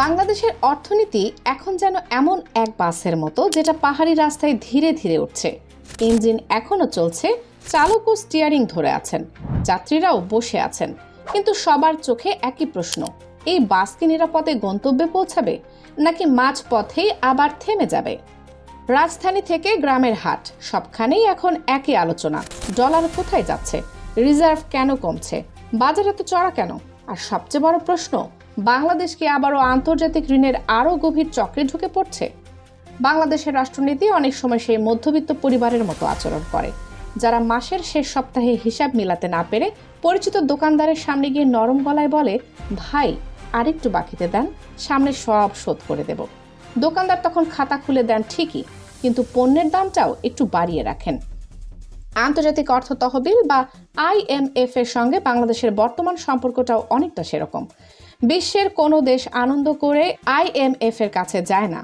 বাংলাদেশের অর্থনীতি এখন যেন এমন এক বাসের মতো যেটা পাহাড়ি রাস্তায় ধীরে ধীরে উঠছে। ইঞ্জিন এখনো চলছে, চালকও স্টিয়ারিং ধরে আছেন, যাত্রীরাও বসে আছেন, কিন্তু সবার চোখে একই প্রশ্ন, এই বাস কি নিরাপদে গন্তব্যে পৌঁছাবে নাকি মাঝ পথেই আবার থেমে যাবে? রাজধানী থেকে গ্রামের হাট সবখানেই এখন একই আলোচনা। ডলার কোথায় যাচ্ছে, রিজার্ভ কেন কমছে, বাজার এত চড়া কেন, আর সবচেয়ে বড় প্রশ্ন, বাংলাদেশ কি আবারও আন্তর্জাতিক ঋণের আরও গভীর চক্রে ঢুকে পড়ছে? বাংলাদেশের রাষ্ট্রনীতি অনেক সময় সেই মধ্যবিত্ত পরিবারের মতো আচরণ করে, যারা মাসের শেষ সপ্তাহে হিসাব মিলাতে না পেরে পরিচিত দোকানদারের সামনে গিয়ে নরম গলায় বলে, ভাই আরেকটু বাকিতে দেন, সামনে সব শোধ করে দেব। দোকানদার তখন খাতা খুলে দেন ঠিকই, কিন্তু পণ্যের দামটাও একটু বাড়িয়ে রাখেন। আন্তর্জাতিক অর্থ তহবিল বা IMF এর সঙ্গে বাংলাদেশের বর্তমান সম্পর্কটাও অনেকটা সেরকম। বিশ্বের কোনো দেশ আনন্দ করে IMF এর কাছে যায় না।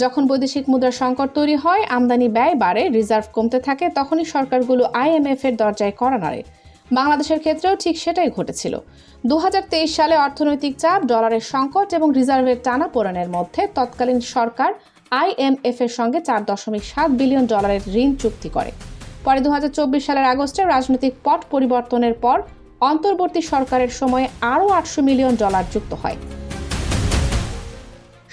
যখন বৈদেশিক মুদ্রা সংকট তৈরি হয়, আমদানি ব্যয় বাড়ে, রিজার্ভ কমতে থাকে, তখনই সরকারগুলো IMF এর দরজায় কড়া নাড়ে। বাংলাদেশের ক্ষেত্রেও ঠিক সেটাই ঘটেছিল। 2023 সালে অর্থনৈতিক চাপ, ডলারের সংকট এবং রিজার্ভের টানাপোড়েনের মধ্যে তৎকালীন সরকার IMF এর সঙ্গে $4.7 বিলিয়ন ঋণ চুক্তি করে। পরে 2024 সালের আগস্টে রাজনৈতিক পট পরিবর্তনের পর অন্তর্বর্তী সরকারের সময়ে আরও $800 মিলিয়ন যুক্ত হয়।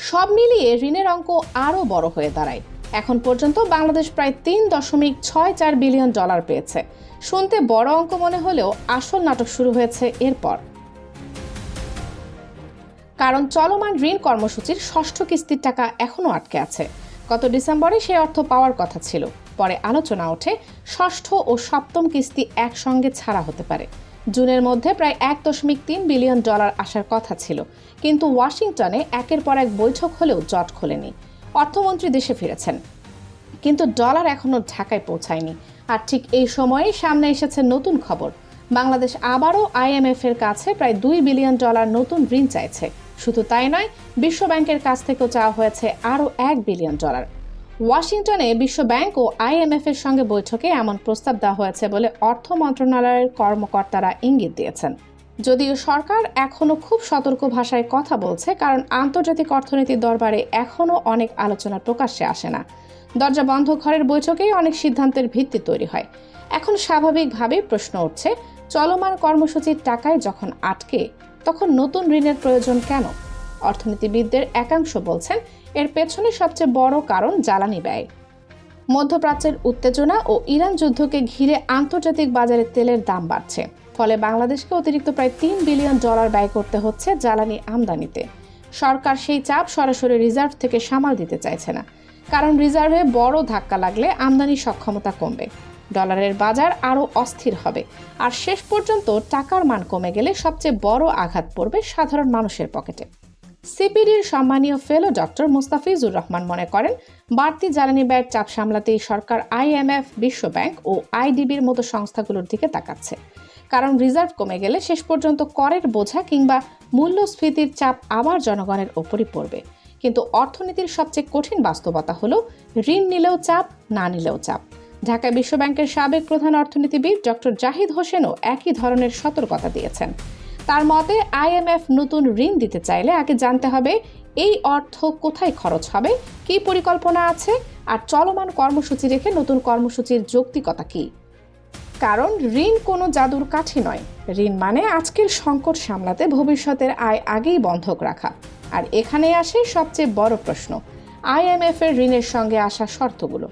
সব মিলিয়ে ঋণের অঙ্ক আরও বড় হয়ে দাঁড়ায়। এখন পর্যন্ত বাংলাদেশ প্রায় $3.64 বিলিয়ন পেয়েছে। শুনতে বড় অঙ্ক মনে হলেও আসল নাটক শুরু হয়েছে এরপর। কারণ চলমান ঋণ কর্মসূচির ষষ্ঠ কিস্তির টাকা এখনও আটকে আছে। গত ডিসেম্বরে সেই অর্থ পাওয়ার কথা ছিল। পরে আলোচনা ওঠে ষষ্ঠ ও সপ্তম কিস্তি একসঙ্গে ছাড়া হতে পারে। জুনের মধ্যে প্রায় $1.3 বিলিয়ন আসার কথা ছিল, কিন্তু ওয়াশিংটনে একের পর এক বৈঠক হলেও জট খোলেনি। অর্থমন্ত্রী দেশে ফিরেছেন, কিন্তু ডলার এখনও ঢাকায় পৌঁছায়নি। আর ঠিক এই সময়েই সামনে এসেছে নতুন খবর, বাংলাদেশ আবারও IMF এর কাছে প্রায় $2 বিলিয়ন নতুন ঋণ চাইছে। শুধু তাই নয়, বিশ্ব ব্যাংকের কাছ থেকেও চাওয়া হয়েছে আরও $1 বিলিয়ন। ওয়াশিংটনে বিশ্ব ব্যাংক ও IMF এর সঙ্গে বৈঠকে এমন প্রস্তাব দেওয়া হয়েছে বলে অর্থ মন্ত্রণালয়ের কর্মকর্তারা ইঙ্গিত দিয়েছেন। যদিও সরকার এখনও খুব সতর্ক ভাষায় কথা বলছে, কারণ আন্তর্জাতিক অর্থনীতির দরবারে এখনও অনেক আলোচনা প্রকাশ্যে আসে না। দরজা বন্ধ ঘরের বৈঠকেই অনেক সিদ্ধান্তের ভিত্তি তৈরি হয়। এখন স্বাভাবিকভাবেই প্রশ্ন উঠছে, চলমান কর্মসূচির টাকায় যখন আটকে, তখন নতুন ঋণের প্রয়োজন কেন? অর্থনীতিবিদদের একাংশ বলছেন, এর পেছনে সবচেয়ে বড় কারণ জ্বালানি ব্যয়। মধ্যপ্রাচ্যের উত্তেজনা ও ইরান যুদ্ধকে ঘিরে আন্তর্জাতিক বাজারে তেলের দাম বাড়ছে। ফলে বাংলাদেশকে অতিরিক্ত প্রায় $3 বিলিয়ন ব্যয় করতে হচ্ছে জ্বালানি আমদানিতে। সরকার সেই চাপ সরাসরি রিজার্ভ থেকে সামাল দিতে চাইছে না, কারণ রিজার্ভে বড় ধাক্কা লাগলে আমদানি সক্ষমতা কমবে, ডলারের বাজার আরও অস্থির হবে, আর শেষ পর্যন্ত টাকার মান কমে গেলে সবচেয়ে বড় আঘাত পড়বে সাধারণ মানুষের পকেটে। সিপিডির সম্মানীয় ফেলো ডক্টর মুস্তাফিজুর রহমান মনে করেন, বাড়তি জ্বালানি ব্যয়ের চাপ সামলাতেই সরকার IMF, বিশ্ব ব্যাংক ও IDBর মতো সংস্থাগুলোর দিকে তাকাচ্ছে। কারণ রিজার্ভ কমে গেলে শেষ পর্যন্ত করের বোঝা কিংবা মূল্যস্ফীতির চাপ আবার জনগণের ওপরই পড়বে। কিন্তু অর্থনীতির সবচেয়ে কঠিন বাস্তবতা হলো, ঋণ নিলেও চাপ, না নিলেও চাপ। ঢাকায় বিশ্ব ব্যাংকের সাবেক প্রধান অর্থনীতিবিদ ডক্টর জাহিদ হোসেনও একই ধরনের সতর্কতা দিয়েছেন। তার মতে, IMF নতুন ঋণ দিতে চাইলে আগে জানতে হবে এই অর্থ কোথায় খরচ হবে, কী পরিকল্পনা আছে, আর চলমান কর্মসূচি রেখে নতুন কর্মসূচির যৌক্তিকতা কী। কারণ ঋণ কোনো জাদুর কাঠি নয়। ঋণ মানে আজকের সংকট সামলাতে ভবিষ্যতের আয় আগেই বন্ধক রাখা। আর এখানেই আসে সবচেয়ে বড় প্রশ্ন, IMF এর ঋণের সঙ্গে আসা শর্তগুলো।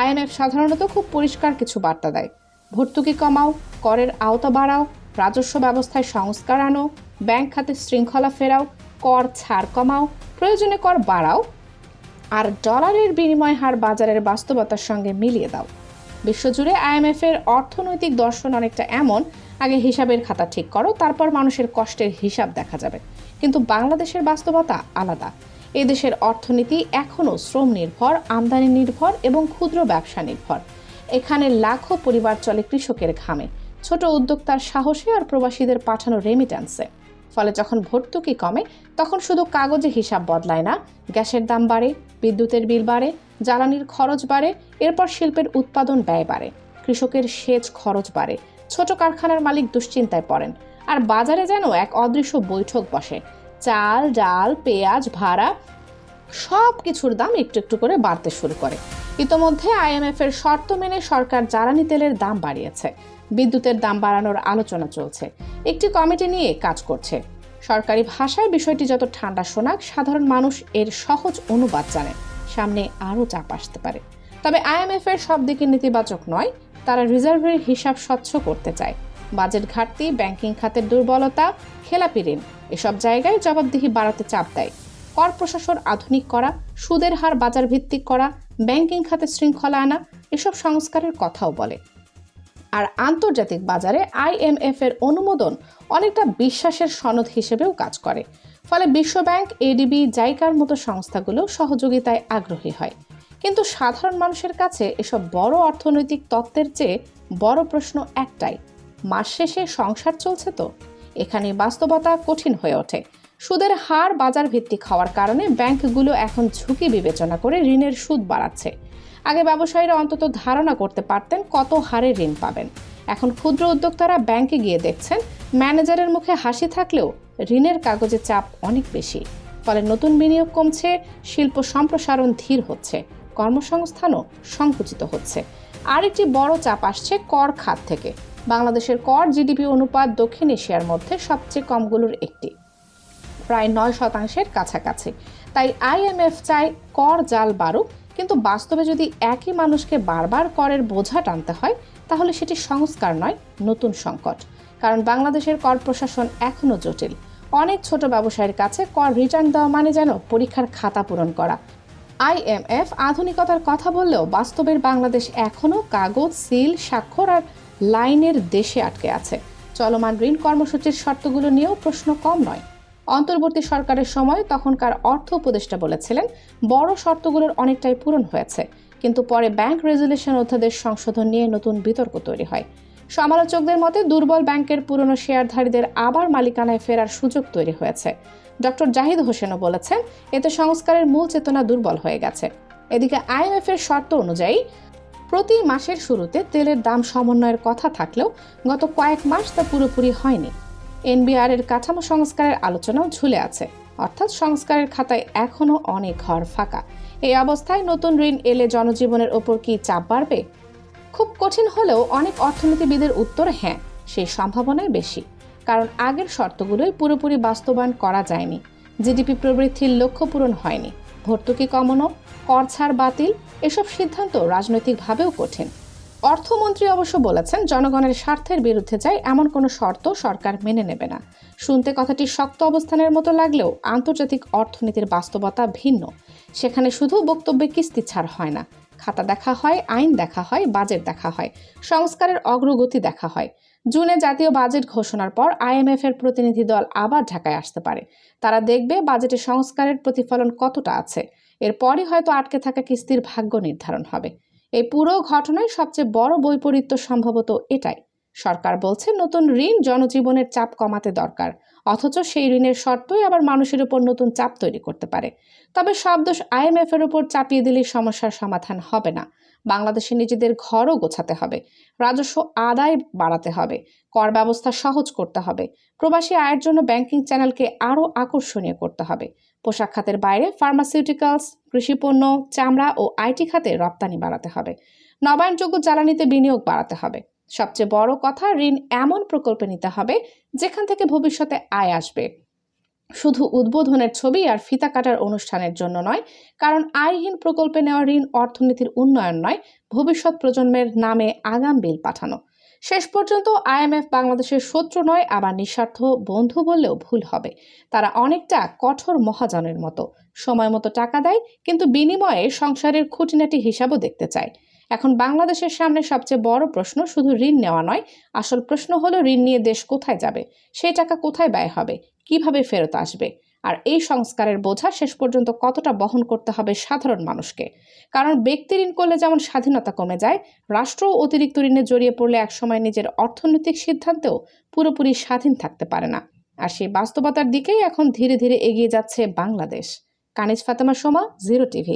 IMF সাধারণত খুব পরিষ্কার কিছু বার্তা দেয়: ভর্তুকি কমাও, করের আওতা বাড়াও, রাজস্ব ব্যবস্থায় সংস্কার আনো, ব্যাংক খাতে শৃঙ্খলা ফেরাও, কর ছাড় কমাও, প্রয়োজনে কর বাড়াও, আর ডলারের বিনিময় হার বাজারের বাস্তবতার সঙ্গে মিলিয়ে দাও। বিশ্বজুড়ে IMF এর অর্থনৈতিক দর্শন অনেকটা এমন, আগে হিসাবের খাতা ঠিক করো, তারপর মানুষের কষ্টের হিসাব দেখা যাবে। কিন্তু বাংলাদেশের বাস্তবতা আলাদা। এই দেশের অর্থনীতি এখনও শ্রম নির্ভর, আমদানি নির্ভর এবং ক্ষুদ্র ব্যবসা নির্ভর। এখানে লাখো পরিবার চলে কৃষকের ঘামে, ছোট উদ্যোক্তার সাহসে আর প্রবাসীদের পাঠানো রেমিট্যান্সে। ফলে যখন ভর্তুকি কমে, তখন শুধু কাগজে হিসাব বদলায় না, গ্যাসের দাম বাড়ে, বিদ্যুতের বিল বাড়ে, জ্বালানির খরচ বাড়ে, এরপর শিল্পের উৎপাদন ব্যয় বাড়ে, কৃষকের সেচ খরচ বাড়ে, ছোট কারখানার মালিক দুশ্চিন্তায় পড়েন, আর বাজারে যেন এক অদৃশ্য বৈঠক বসে। চাল, ডাল, পেঁয়াজ, ভাড়া সব কিছুর দাম একটু একটু করে বাড়তে শুরু করে। ইতোমধ্যে IMF এর শর্ত মেনে সরকার জ্বালানি তেলের দাম বাড়িয়েছে, বিদ্যুতের দাম বাড়ানোর আলোচনা চলছে, একটি কমিটি নিয়ে কাজ করছে। সরকারি ভাষায় বিষয়টি যত ঠান্ডা শোনাক, সাধারণ মানুষ এর সহজ অনুবাদ জানে। সামনে আরও চাপ আসতে পারে। তবে IMF এর সব দিকে নেতিবাচক নয়। তারা রিজার্ভের হিসাব স্বচ্ছ করতে চায়। বাজেট ঘাটতি, ব্যাংকিং খাতের দুর্বলতা, খেলাপি ঋণ এসব জায়গায় জবাবদিহি বাড়াতে চাপ দেয়। কর প্রশাসন আধুনিক করা, সুদের হার বাজার ভিত্তিক করা, ব্যাংকিং খাতে শৃঙ্খলা আনা এসব সংস্কারের কথাও বলে। আর আন্তর্জাতিক বাজারে IMF এর অনুমোদন অনেকটা বিশ্বাসের সনদ হিসেবেও কাজ করে। ফলে বিশ্বব্যাংক, ADB, জাইকার মতো সংস্থাগুলো সহযোগিতায় আগ্রহী হয়। কিন্তু সাধারণ মানুষের কাছে এসব বড় অর্থনৈতিক তত্ত্বের চেয়ে বড় প্রশ্ন একটাই, মাস শেষে সংসার চলছে তো? এখানে বাস্তবতা কঠিন হয়ে ওঠে। সুদের হার বাজার ভিত্তিক হওয়ার কারণে ব্যাংকগুলো এখন ঝুঁকি বিবেচনা করে ঋণের সুদ বাড়াচ্ছে। আগে ব্যবসায়ীরা অন্তত ধারণা করতে পারতেন কত হারে ঋণ পাবেন। এখন ক্ষুদ্র উদ্যোক্তারা ব্যাংকে গিয়ে দেখছেন ম্যানেজারের মুখে হাসি থাকলেও ঋণের কাগজে চাপ অনেক বেশি। ফলে নতুন বিনিয়োগ কমছে, শিল্প সম্প্রসারণ ধীর হচ্ছে, কর্মসংস্থানও সংকুচিত হচ্ছে। আরেকটি বড় চাপ আসছে কর খাত থেকে। বাংলাদেশের কর GDP অনুপাত দক্ষিণ এশিয়ার মধ্যে সবচেয়ে কমগুলোর একটি, প্রায় 9% কাছাকাছি। তাই IMF চায় কর জাল বাড়ুক, কিন্তু বাস্তবে যদি একই মানুষকে বারবার করের বোঝা টানতে হয়, তাহলে সেটি সংস্কার নয়, নতুন সংকট। কারণ বাংলাদেশের কর প্রশাসন এখনও জটিল। অনেক ছোট ব্যবসায়ীর কাছে কর রিটার্ন দেওয়া মানে যেন পরীক্ষার খাতা পূরণ করা। IMF আধুনিকতার কথা বললেও বাস্তবের বাংলাদেশ এখনও কাগজ, সিল, স্বাক্ষর আর লাইনের দেশে আটকে আছে। চলমান ঋণ কর্মসূচির শর্তগুলো নিয়েও প্রশ্ন কম নয়। অন্তর্বর্তী সরকারের সময় তখনকার অর্থ উপদেষ্টা বলেছিলেন বড় শর্তগুলোর অনেকটাই পূরণ হয়েছে, কিন্তু পরে ব্যাংক রেজুলেশন অধ্যাদেশ সংশোধন নিয়ে নতুন বিতর্ক তৈরি হয়। সমালোচকদের মতে দুর্বল ব্যাংকের পুরনো শেয়ারধারীদের আবার মালিকানায় ফেরার সুযোগ তৈরি হয়েছে। ডক্টর জাহিদ হোসেনও বলেছেন এতে সংস্কারের মূল চেতনা দুর্বল হয়ে গেছে। এদিকে IMF এর শর্ত অনুযায়ী প্রতি মাসের শুরুতে তেলের দাম সমন্বয়ের কথা থাকলেও গত কয়েক মাস তা পুরোপুরি হয়নি। NBR এর কাঠামো সংস্কারের আলোচনাও ঝুলে আছে, অর্থাৎ সংস্কারের খাতায় এখনও অনেক ঘর ফাঁকা। এই অবস্থায় নতুন ঋণ এলে জনজীবনের ওপর কি চাপ বাড়বে? খুব কঠিন হলেও অনেক অর্থনীতিবিদের উত্তর হ্যাঁ, সেই সম্ভাবনাই বেশি। কারণ আগের শর্তগুলোই পুরোপুরি বাস্তবায়ন করা যায়নি। GDP প্রবৃদ্ধির লক্ষ্য পূরণ হয়নি, ভর্তুকি কমানো, কর ছাড় বাতিল এসব সিদ্ধান্ত রাজনৈতিকভাবেও কঠিন। অর্থমন্ত্রী অবশ্য বলেছেন জনগণের স্বার্থের বিরুদ্ধে যায় এমন কোনো শর্ত সরকার মেনে নেবে না। শুনতে কথাটি শক্ত অবস্থানের মতো লাগলেও আন্তর্জাতিক অর্থনীতির বাস্তবতা ভিন্ন। সেখানে শুধু বক্তব্যে কিস্তি ছাড় হয় না, খাতা দেখা হয়, আইন দেখা হয়, বাজেট দেখা হয়, সংস্কারের অগ্রগতি দেখা হয়। জুনে জাতীয় বাজেট ঘোষণার পর IMF এর প্রতিনিধি দল আবার ঢাকায় আসতে পারে। তারা দেখবে বাজেটে সংস্কারের প্রতিফলন কতটা আছে। এরপরই হয়তো আটকে থাকা কিস্তির ভাগ্য নির্ধারণ হবে। এই পুরো ঘটনায় সবচেয়ে বড় বৈপরীত্য সম্ভবত এটাই, সরকার বলছে নতুন ঋণ জনজীবনের চাপ কমাতে দরকার, অথচ সেই ঋণের শর্তই আবার মানুষের উপর নতুন চাপ তৈরি করতে পারে। তবে সব দোষ IMF এর উপর চাপিয়ে দিলে সমস্যার সমাধান হবে না। বাংলাদেশে নিজেদের ঘরও গোছাতে হবে, রাজস্ব আদায় বাড়াতে হবে, কর ব্যবস্থা সহজ করতে হবে, প্রবাসী আয়ের জন্য ব্যাংকিং চ্যানেলকে আরও আকর্ষণীয় করতে হবে। পোশাক খাতের বাইরে ফার্মাসিউটিক্যালস, কৃষিপণ্য, চামড়া ও IT খাতে রপ্তানি বাড়াতে হবে। নবায়নযোগ্য জ্বালানিতে বিনিয়োগ বাড়াতে হবে। সবচেয়ে বড় কথা, ঋণ এমন প্রকল্পে নিতে হবে যেখান থেকে ভবিষ্যতে আয় আসবে, শুধু উদ্বোধনের ছবি আর ফিতা কাটার অনুষ্ঠানের জন্য নয়। কারণ আয়হীন প্রকল্পে নেওয়া ঋণ অর্থনীতির উন্নয়ন নয়, ভবিষ্যৎ প্রজন্মের নামে আগাম বিল পাঠানো। শেষ পর্যন্ত IMF বাংলাদেশের শত্রু নয়, আবার নিঃস্বার্থ বন্ধু বললেও ভুল হবে। তারা অনেকটা কঠোর মহাজনের মতো, সময় মতো টাকা দেয়, কিন্তু বিনিময়ে সংসারের খুঁটিনাটি হিসাবও দেখতে চায়। এখন বাংলাদেশের সামনে সবচেয়ে বড় প্রশ্ন শুধু ঋণ নেওয়া নয়, আসল প্রশ্ন হলো ঋণ নিয়ে দেশ কোথায় যাবে, সেই টাকা কোথায় ব্যয় হবে, কিভাবে ফেরত আসবে। আর এই সংস্কারের বোঝা শেষ পর্যন্ত কতটা বহন করতে হবে সাধারণ মানুষকে। কারণ ব্যক্তি ঋণ করলে যেমন স্বাধীনতা কমে যায়, রাষ্ট্র অতিরিক্ত ঋণে জড়িয়ে পড়লে একসময় নিজের অর্থনৈতিক সিদ্ধান্তেও পুরোপুরি স্বাধীন থাকতে পারে না। আর সেই বাস্তবতার দিকেই এখন ধীরে ধীরে এগিয়ে যাচ্ছে বাংলাদেশ। কানিজ ফাতেমা সোমা, 0 TV।